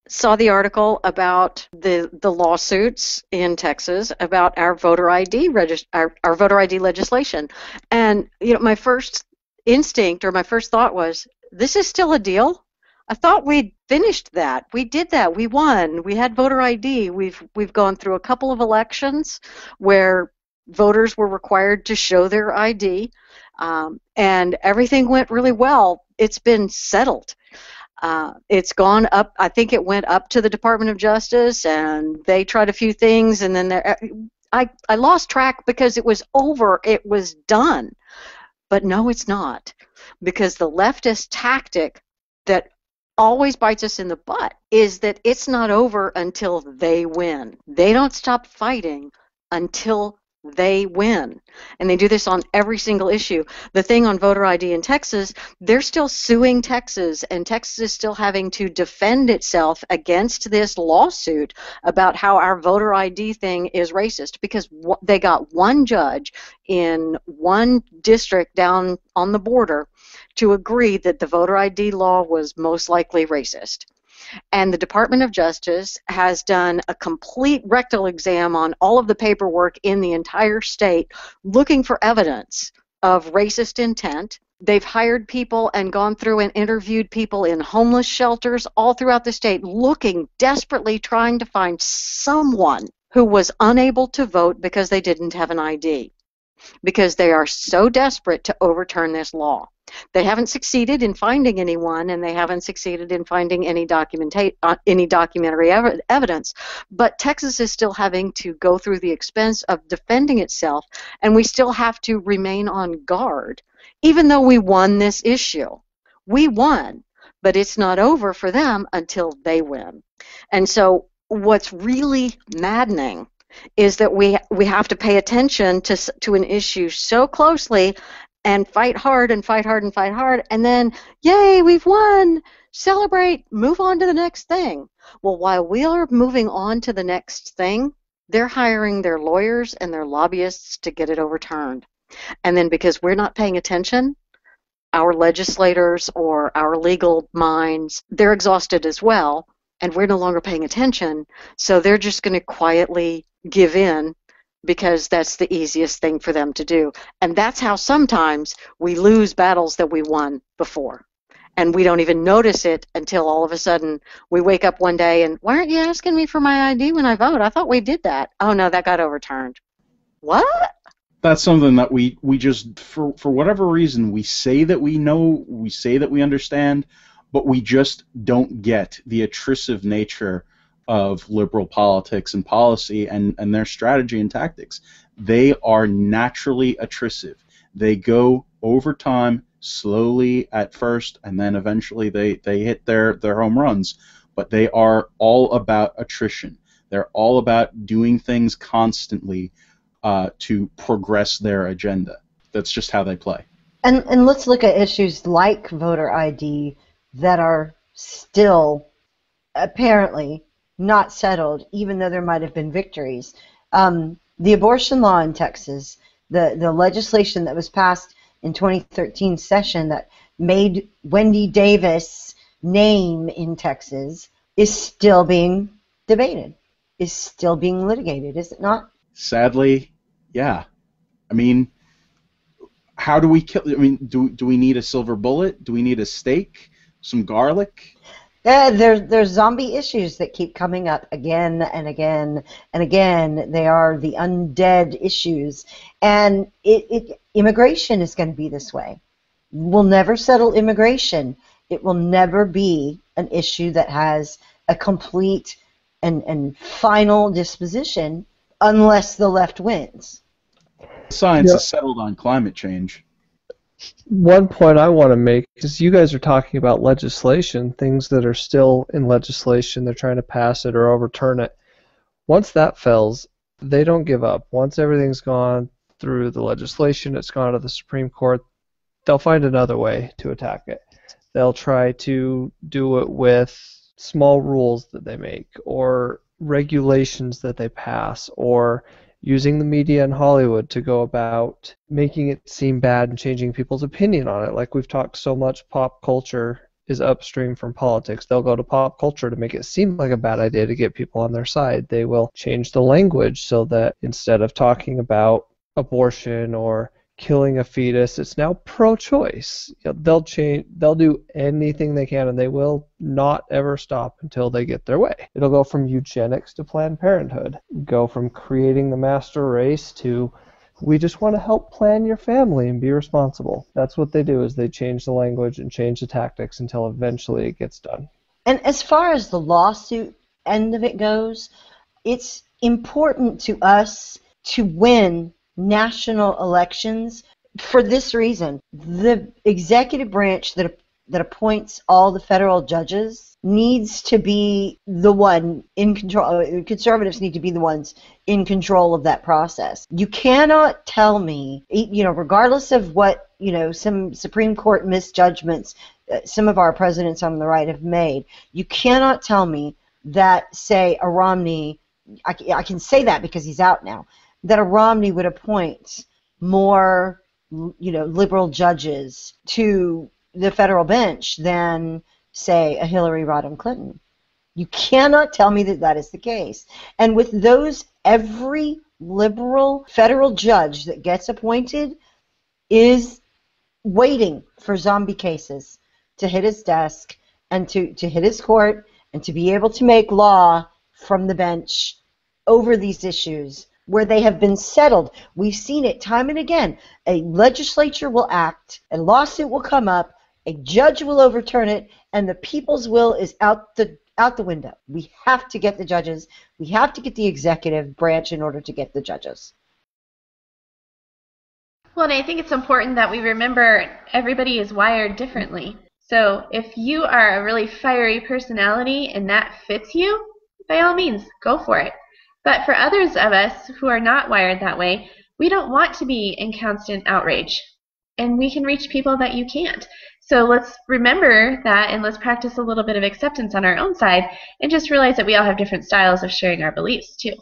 saw the article about the lawsuits in Texas about our our voter ID legislation, and my first instinct or my first thought was, this is still a deal. I thought we'd finished that. We did that. We won. We had voter ID. We've gone through a couple of elections where voters were required to show their ID, and everything went really well. It's been settled. It's gone up. I think it went up to the Department of Justice, and they tried a few things, and then I lost track because it was over. It was done. But no, it's not, because the leftist tactic that always bites us in the butt is that it's not over until they win. They don't stop fighting until they win. And they do this on every single issue. The thing on voter ID in Texas, they're still suing Texas, and Texas is still having to defend itself against this lawsuit about how our voter ID thing is racist, because they got one judge in one district down on the border to agree that the voter ID law was most likely racist. And the Department of Justice has done a complete rectal exam on all of the paperwork in the entire state, looking for evidence of racist intent. They've hired people and gone through and interviewed people in homeless shelters all throughout the state, looking desperately, trying to find someone who was unable to vote because they didn't have an ID, because they are so desperate to overturn this law. They haven't succeeded in finding anyone, and they haven't succeeded in finding any documentary evidence. But Texas is still having to go through the expense of defending itself, and we still have to remain on guard, even though we won this issue. We won, but it's not over for them until they win. And so what's really maddening is that we have to pay attention to an issue so closely and fight hard and fight hard and fight hard, and then, yay, we've won, celebrate, move on to the next thing. Well, while we are moving on to the next thing, they're hiring their lawyers and their lobbyists to get it overturned. And then because we're not paying attention, our legislators or our legal minds, they're exhausted as well, and we're no longer paying attention, so they're just going to quietly give in, because that's the easiest thing for them to do. And that's how sometimes we lose battles that we won before. And we don't even notice it until all of a sudden we wake up one day and, why aren't you asking me for my ID when I vote? I thought we did that. Oh, no, that got overturned. What? That's something that we just, for whatever reason, we say that we know, we say that we understand, but we just don't get the attritive nature of liberal politics and policy and their strategy and tactics. They are naturally attritive. They go over time, slowly at first, and then eventually they hit their home runs. But they are all about attrition. They're all about doing things constantly to progress their agenda. That's just how they play. And let's look at issues like voter ID that are still apparently not settled, even though there might have been victories. The abortion law in Texas, the legislation that was passed in 2013 session that made Wendy Davis name in Texas, is still being debated, is still being litigated, is it not? Sadly, yeah. I mean, how do we kill? I mean, do we need a silver bullet? Do we need a steak? Some garlic? There's zombie issues that keep coming up again and again and again. They are the undead issues, and immigration is going to be this way. We'll never settle immigration. It will never be an issue that has a complete and final disposition unless the left wins. Science is settled on climate change. One point I want to make is you guys are talking about legislation, things that are still in legislation, they're trying to pass it or overturn it. Once that fails, they don't give up. Once everything's gone through the legislation, it's gone to the Supreme Court, they'll find another way to attack it. They'll try to do it with small rules that they make, or regulations that they pass, or using the media in Hollywood to go about making it seem bad and changing people's opinion on it. Like we've talked so much pop culture is upstream from politics. They'll go to pop culture to make it seem like a bad idea to get people on their side. They will change the language so that instead of talking about abortion or killing a fetus, it's now pro-choice. They'll do anything they can, and they will not ever stop until they get their way. It'll go from eugenics to Planned Parenthood, go from creating the master race to we just want to help plan your family and be responsible. That's what they do, is they change the language and change the tactics until eventually it gets done. And as far as the lawsuit end of it goes, it's important to us to win national elections for this reason. The executive branch that appoints all the federal judges needs to be the one in control. Conservatives need to be the ones in control of that process. You cannot tell me, regardless of what, some Supreme Court misjudgments some of our presidents on the right have made, you cannot tell me that, say, a Romney, I can say that because he's out now, that a Romney would appoint more, liberal judges to the federal bench than, say, a Hillary Rodham Clinton. You cannot tell me that that is the case. And with those, every liberal federal judge that gets appointed is waiting for zombie cases to hit his desk and to hit his court and to be able to make law from the bench over these issues where they have been settled. We've seen it time and again. A legislature will act, a lawsuit will come up, a judge will overturn it, and the people's will is out the window. We have to get the judges. We have to get the executive branch in order to get the judges. Well, and I think it's important that we remember everybody is wired differently. So if you are a really fiery personality and that fits you, by all means, go for it. But for others of us who are not wired that way, we don't want to be in constant outrage. And we can reach people that you can't. So let's remember that, and let's practice a little bit of acceptance on our own side, and just realize that we all have different styles of sharing our beliefs too.